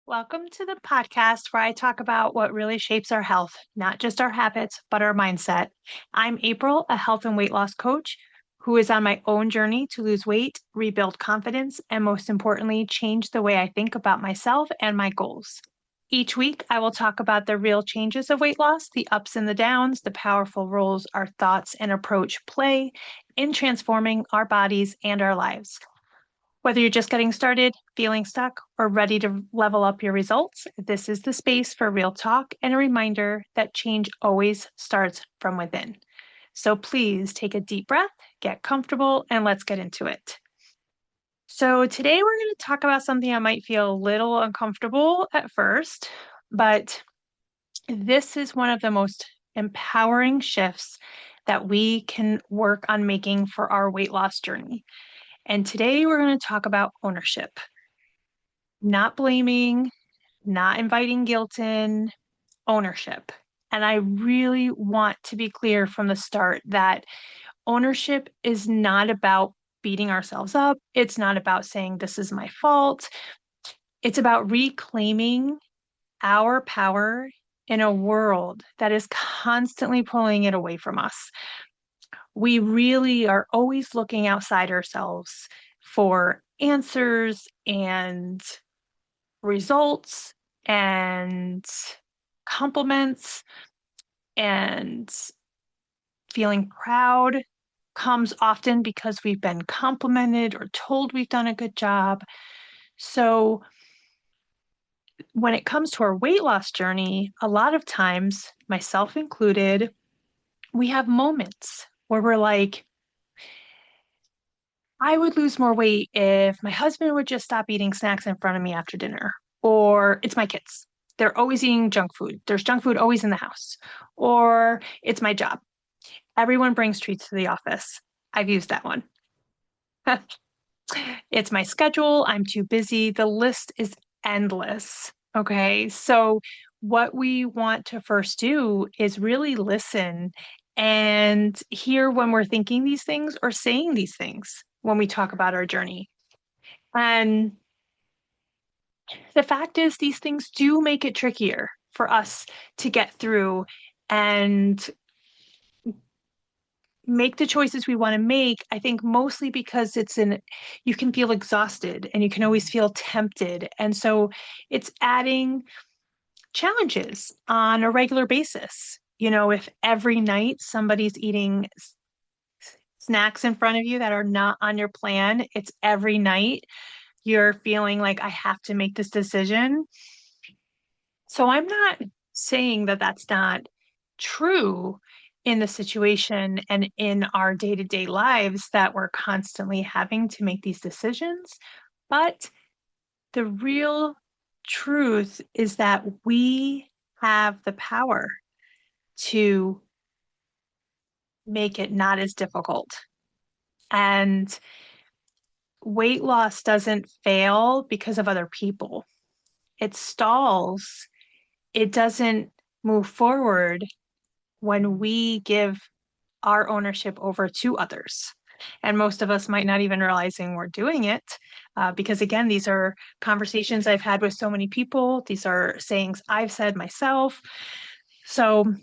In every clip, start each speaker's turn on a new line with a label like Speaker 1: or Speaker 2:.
Speaker 1: Welcome to the podcast where I talk about what really shapes our health, not just our habits, but our mindset. I'm April, a health and weight loss coach who is on my own journey to lose weight, rebuild confidence, and most importantly, change the way I think about myself and my goals. Each week, I will talk about the real changes of weight loss, the ups and the downs, the powerful roles our thoughts and approach play in transforming our bodies and our lives. Whether you're just getting started, feeling stuck, or ready to level up your results, this is the space for real talk and a reminder that change always starts from within. So please take a deep breath, get comfortable, and let's get into it. So today we're going to talk about something that might feel a little uncomfortable at first, but this is one of the most empowering shifts that we can work on making for our weight loss journey. And today we're going to talk about ownership, not blaming, not inviting guilt in, ownership. And I really want to be clear from the start that ownership is not about beating ourselves up. It's not about saying, this is my fault. It's about reclaiming our power in a world that is constantly pulling it away from us. We really are always looking outside ourselves for answers and results and compliments, and feeling proud comes often because we've been complimented or told we've done a good job. So when it comes to our weight loss journey, a lot of times, myself included, we have moments where we're like, I would lose more weight if my husband would just stop eating snacks in front of me after dinner. Or it's my kids. They're always eating junk food. There's junk food always in the house. Or it's my job. Everyone brings treats to the office. I've used that one. It's my schedule. I'm too busy. The list is endless. Okay. So, what we want to first do is really listen and hear when we're thinking these things or saying these things when we talk about our journey. And the fact is, these things do make it trickier for us to get through and make the choices we want to make. I think mostly because you can feel exhausted and you can always feel tempted. And so it's adding challenges on a regular basis. If every night somebody's eating snacks in front of you that are not on your plan, it's every night you're feeling like I have to make this decision. So I'm not saying that that's not true in the situation and in our day-to-day lives that we're constantly having to make these decisions. But the real truth is that we have the power to make it not as difficult. And weight loss doesn't fail because of other people. It stalls. It doesn't move forward when we give our ownership over to others. And most of us might not even realizing we're doing it because, again, these are conversations I've had with so many people. These are sayings I've said myself. So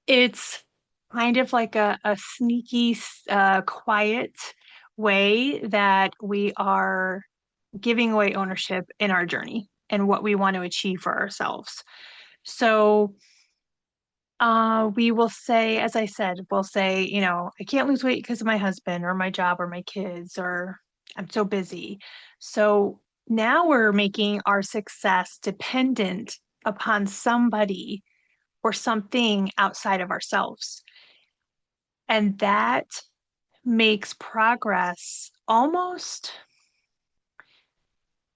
Speaker 1: it's kind of like a sneaky, quiet way that we are giving away ownership in our journey and what we want to achieve for ourselves. So we will say, as I said, we'll say, I can't lose weight because of my husband or my job or my kids, or I'm so busy. So now we're making our success dependent upon somebody or something outside of ourselves. And that makes progress almost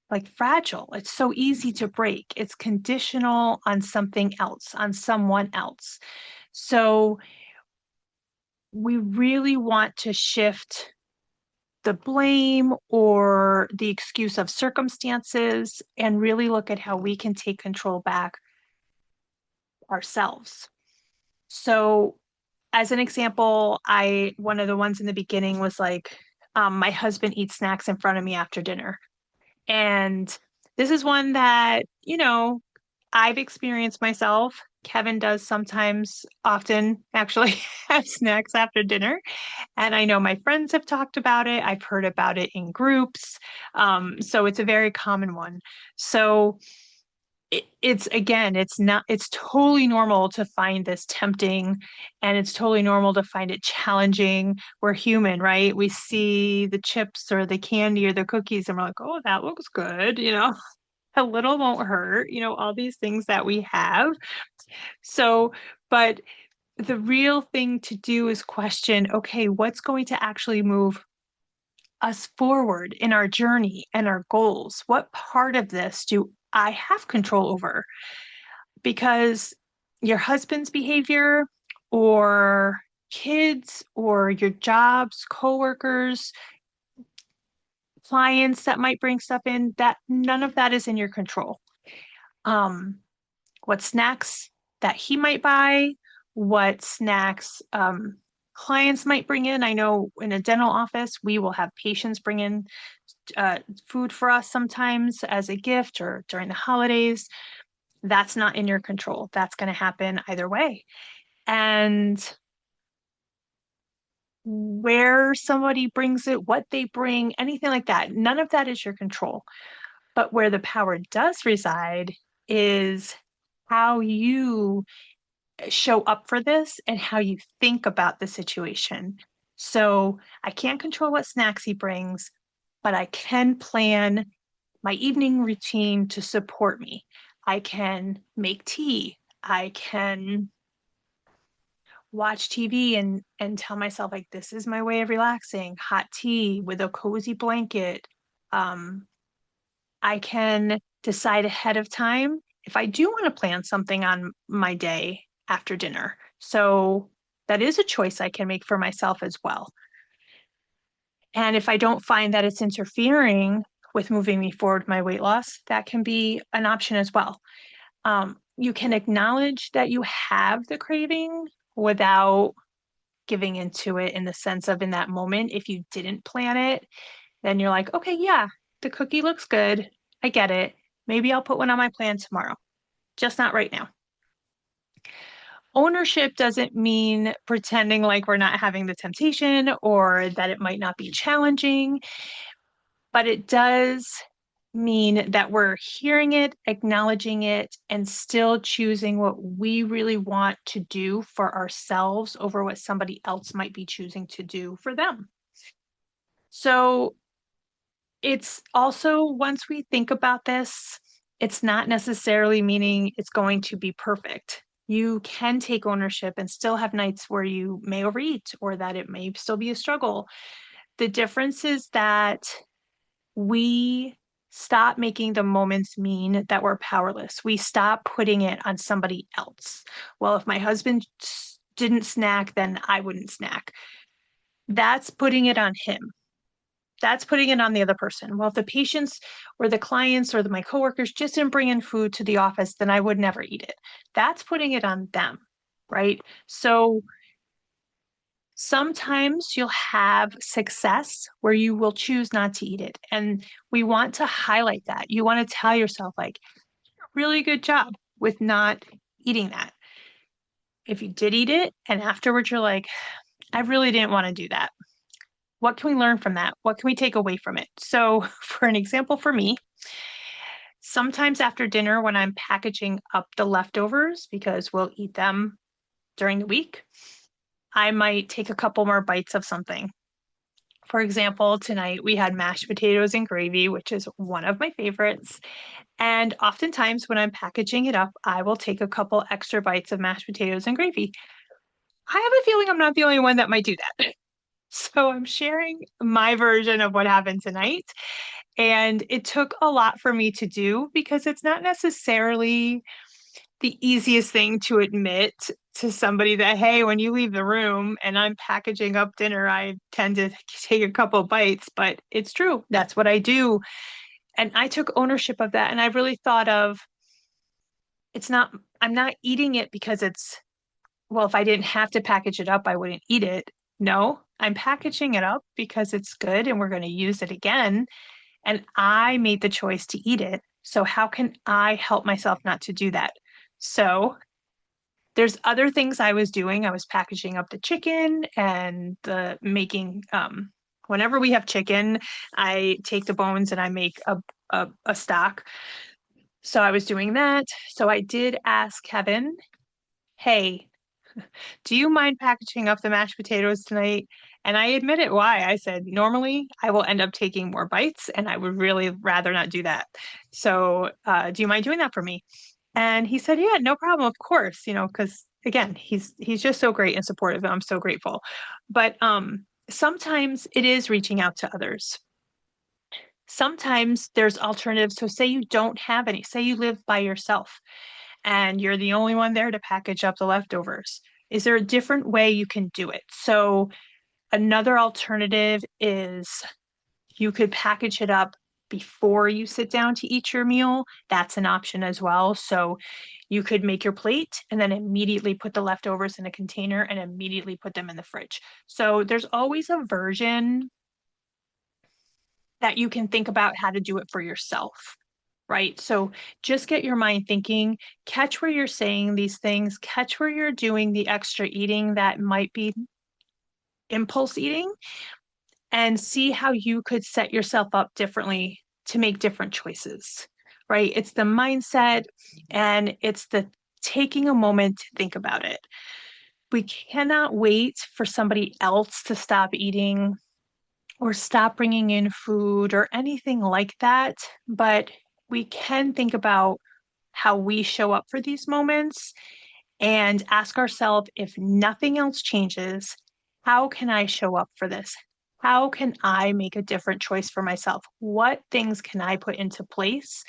Speaker 1: like fragile. It's so easy to break. It's conditional on something else, on someone else. So we really want to shift the blame or the excuse of circumstances and really look at how we can take control back ourselves. So, as an example, one of the ones in the beginning was like, my husband eats snacks in front of me after dinner. And This is one that, I've experienced myself. Kevin does sometimes, often actually have snacks after dinner. And I know my friends have talked about it. I've heard about it in groups. So it's a very common one. So it's again, it's totally normal to find this tempting and it's totally normal to find it challenging. We're human, right? We see the chips or the candy or the cookies and we're like, oh, that looks good. A little won't hurt, all these things that we have. So, but the real thing to do is question, okay, what's going to actually move us forward in our journey and our goals? What part of this do I have control over? Because your husband's behavior or kids or your jobs, coworkers, clients that might bring stuff in, that none of that is in your control. Um, what snacks that he might buy, what snacks clients might bring in. I know in a dental office, we will have patients bring in uh, food for us sometimes as a gift or during the holidays. That's not in your control. That's going to happen either way. And where somebody brings it, what they bring, anything like that, none of that is your control. But where the power does reside is how you show up for this and how you think about the situation. So I can't control what snacks he brings, but I can plan my evening routine to support me. I can make tea. I can watch TV and tell myself like this is my way of relaxing, hot tea with a cozy blanket. Um, I can decide ahead of time if I do want to plan something on my day after dinner. So that is a choice I can make for myself as well. And if I don't find that it's interfering with moving me forward my weight loss, that can be an option as well. You can acknowledge that you have the craving without giving into it in the sense of in that moment, if you didn't plan it, then you're like, okay, yeah, the cookie looks good. I get it. Maybe I'll put one on my plan tomorrow, just not right now. Ownership doesn't mean pretending like we're not having the temptation or that it might not be challenging, but it does mean that we're hearing it, acknowledging it, and still choosing what we really want to do for ourselves over what somebody else might be choosing to do for them. So it's also, once we think about this, it's not necessarily meaning it's going to be perfect. You can take ownership and still have nights where you may overeat or that it may still be a struggle. The difference is that we stop making the moments mean that we're powerless. We stop putting it on somebody else. Well, if my husband didn't snack, then I wouldn't snack. That's putting it on him. That's putting it on the other person. Well, if the patients or the clients or my coworkers just didn't bring in food to the office, then I would never eat it. That's putting it on them, right? So sometimes you'll have success where you will choose not to eat it. And we want to highlight that. You want to tell yourself, like, really good job with not eating that. If you did eat it and afterwards you're like, I really didn't want to do that. What can we learn from that? What can we take away from it? So, for an example, for me, sometimes after dinner, when I'm packaging up the leftovers, because we'll eat them during the week, I might take a couple more bites of something. For example, tonight we had mashed potatoes and gravy, which is one of my favorites. And oftentimes when I'm packaging it up, I will take a couple extra bites of mashed potatoes and gravy. I have a feeling I'm not the only one that might do that. So I'm sharing my version of what happened tonight. And it took a lot for me to do because it's not necessarily the easiest thing to admit to somebody that, hey, when you leave the room and I'm packaging up dinner, I tend to take a couple bites, but it's true. That's what I do. And I took ownership of that. And I really thought of it's not, I'm not eating it because it's, well, if I didn't have to package it up, I wouldn't eat it. No, I'm packaging it up because it's good and we're going to use it again. And I made the choice to eat it. So how can I help myself not to do that? So there's other things I was doing. I was packaging up the chicken and the making whenever we have chicken, I take the bones and I make a stock. So I was doing that. So I did ask Kevin, hey, do you mind packaging up the mashed potatoes tonight? And I admitted why. I said, normally I will end up taking more bites and I would really rather not do that. So, do you mind doing that for me? And he said, yeah, no problem, of course, because again, he's just so great and supportive, and I'm so grateful. But sometimes it is reaching out to others. Sometimes there's alternatives. So say you don't have any, say you live by yourself and you're the only one there to package up the leftovers. Is there a different way you can do it? So another alternative is you could package it up before you sit down to eat your meal. That's an option as well. So you could make your plate and then immediately put the leftovers in a container and immediately put them in the fridge. So there's always a version that you can think about how to do it for yourself. Right. So just get your mind thinking, catch where you're saying these things, catch where you're doing the extra eating that might be impulse eating, and see how you could set yourself up differently to make different choices. Right. It's the mindset and it's the taking a moment to think about it. We cannot wait for somebody else to stop eating or stop bringing in food or anything like that. But we can think about how we show up for these moments and ask ourselves, if nothing else changes, how can I show up for this? How can I make a different choice for myself? What things can I put into place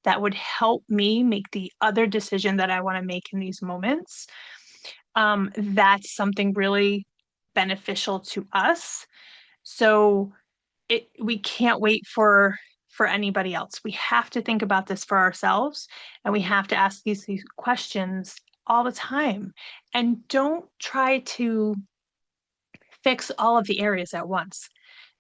Speaker 1: that would help me make the other decision that I want to make in these moments? That's something really beneficial to us. So we can't wait for anybody else. We have to think about this for ourselves and we have to ask these questions all the time. And don't try to fix all of the areas at once.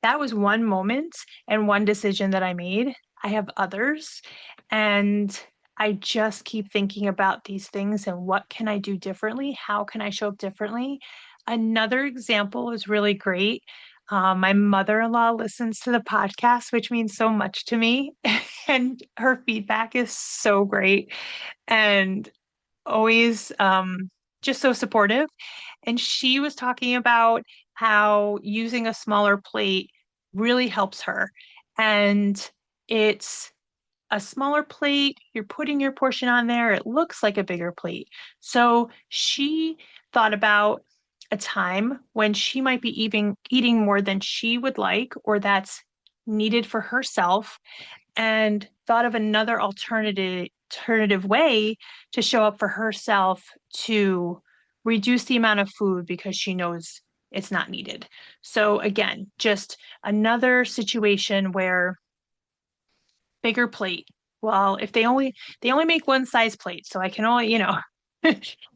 Speaker 1: That was one moment and one decision that I made. I have others, and I just keep thinking about these things and what can I do differently? How can I show up differently? Another example is really great. My mother-in-law listens to the podcast, which means so much to me, and her feedback is so great and always just so supportive. And she was talking about how using a smaller plate really helps her. And it's a smaller plate, you're putting your portion on there, it looks like a bigger plate. So she thought about a time when she might be eating more than she would like or that's needed for herself, and thought of another alternative way to show up for herself to reduce the amount of food because she knows it's not needed. So again, just another situation where bigger plate. Well, if they only make one size plate, so I can only,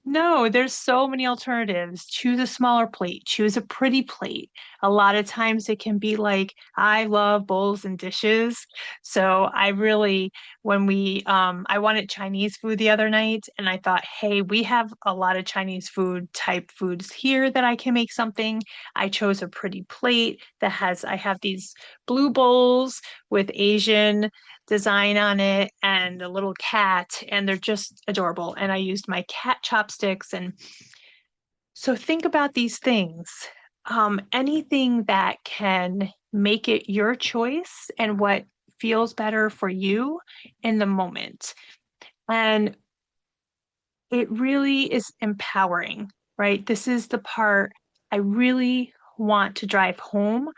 Speaker 1: no, there's so many alternatives. Choose a smaller plate, choose a pretty plate. A lot of times it can be like, I love bowls and dishes. So I really, when I wanted Chinese food the other night and I thought, hey, we have a lot of Chinese food type foods here that I can make something. I chose a pretty plate I have these blue bowls with Asian design on it and a little cat, and they're just adorable. And I used my cat chopsticks. And so think about these things. Anything that can make it your choice and what feels better for you in the moment. And it really is empowering, right? This is the part I really want to drive home.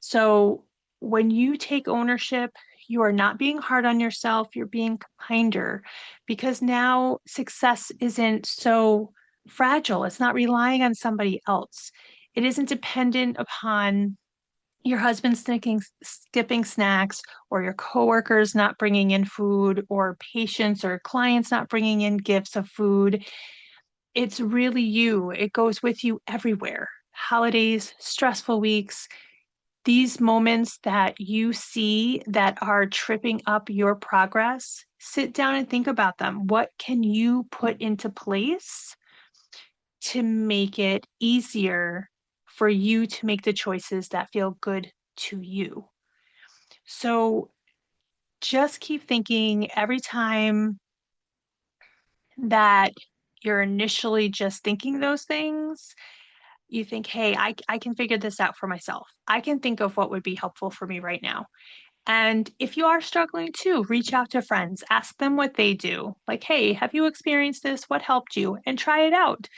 Speaker 1: So when you take ownership, you are not being hard on yourself, you're being kinder because now success isn't so fragile. It's not relying on somebody else. It isn't dependent upon your husband skipping snacks or your coworkers not bringing in food or patients or clients not bringing in gifts of food. It's really you. It goes with you everywhere. Holidays, stressful weeks, These moments that you see that are tripping up your progress, sit down and think about them. What can you put into place to make it easier for you to make the choices that feel good to you? So just keep thinking every time that you're initially just thinking those things, you think, hey, I can figure this out for myself. I can think of what would be helpful for me right now. And if you are struggling too, reach out to friends, ask them what they do. Like, hey, have you experienced this? What helped you? And try it out.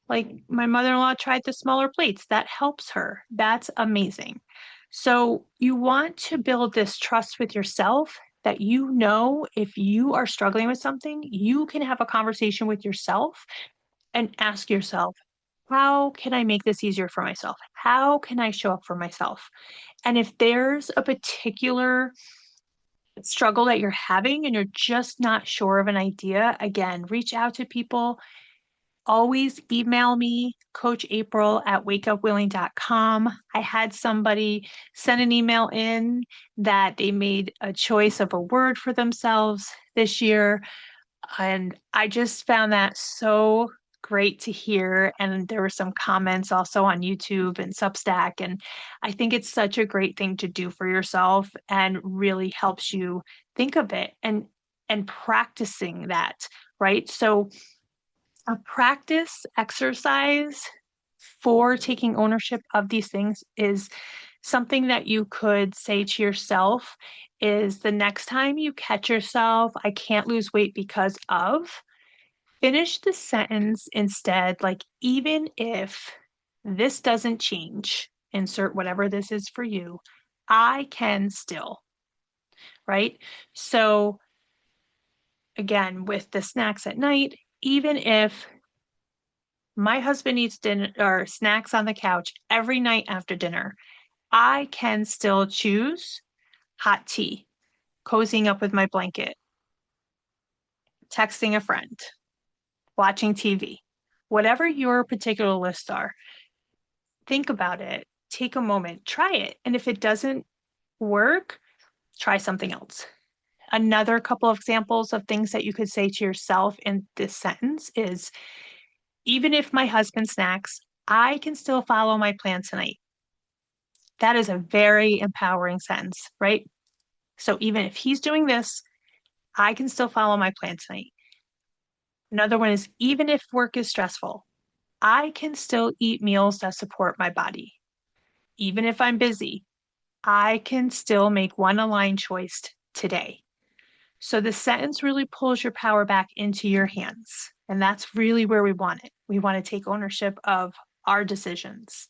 Speaker 1: Like my mother-in-law tried the smaller plates. That helps her. That's amazing. So you want to build this trust with yourself that you know if you are struggling with something, you can have a conversation with yourself and ask yourself, how can I make this easier for myself? How can I show up for myself? And if there's a particular struggle that you're having and you're just not sure of an idea, again, reach out to people. Always email me, Coach April at wakeupwilling.com. I had somebody send an email in that they made a choice of a word for themselves this year. And I just found that so great to hear. And there were some comments also on YouTube and Substack. And I think it's such a great thing to do for yourself and really helps you think of it and practicing that, right? So a practice exercise for taking ownership of these things is something that you could say to yourself is the next time you catch yourself, I can't lose weight because of, finish the sentence instead, like, even if this doesn't change, insert whatever this is for you, I can still, right? So, again, with the snacks at night, even if my husband eats dinner or snacks on the couch every night after dinner, I can still choose hot tea, cozying up with my blanket, texting a friend, watching TV, whatever your particular lists are. Think about it, take a moment, try it. And if it doesn't work, try something else. Another couple of examples of things that you could say to yourself in this sentence is, even if my husband snacks, I can still follow my plan tonight. That is a very empowering sentence, right? So even if he's doing this, I can still follow my plan tonight. Another one is, even if work is stressful, I can still eat meals that support my body. Even if I'm busy, I can still make one aligned choice today. So the sentence really pulls your power back into your hands. And that's really where we want it. We want to take ownership of our decisions.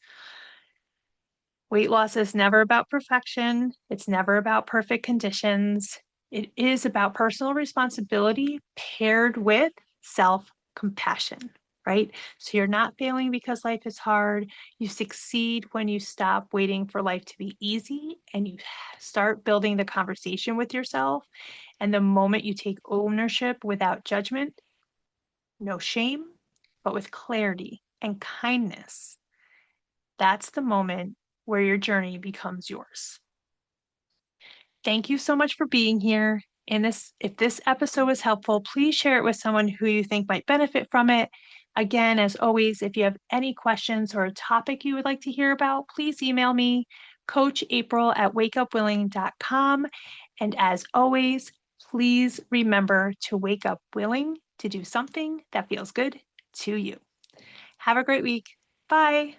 Speaker 1: Weight loss is never about perfection. It's never about perfect conditions. It is about personal responsibility paired with self-compassion, right? So you're not failing because life is hard. You succeed when you stop waiting for life to be easy and you start building the conversation with yourself. And the moment you take ownership without judgment, no shame, but with clarity and kindness, that's the moment where your journey becomes yours. Thank you so much for being here. If this episode was helpful, please share it with someone who you think might benefit from it. Again, as always, if you have any questions or a topic you would like to hear about, please email me, Coach April at wakeupwilling.com. And as always, please remember to wake up willing to do something that feels good to you. Have a great week. Bye.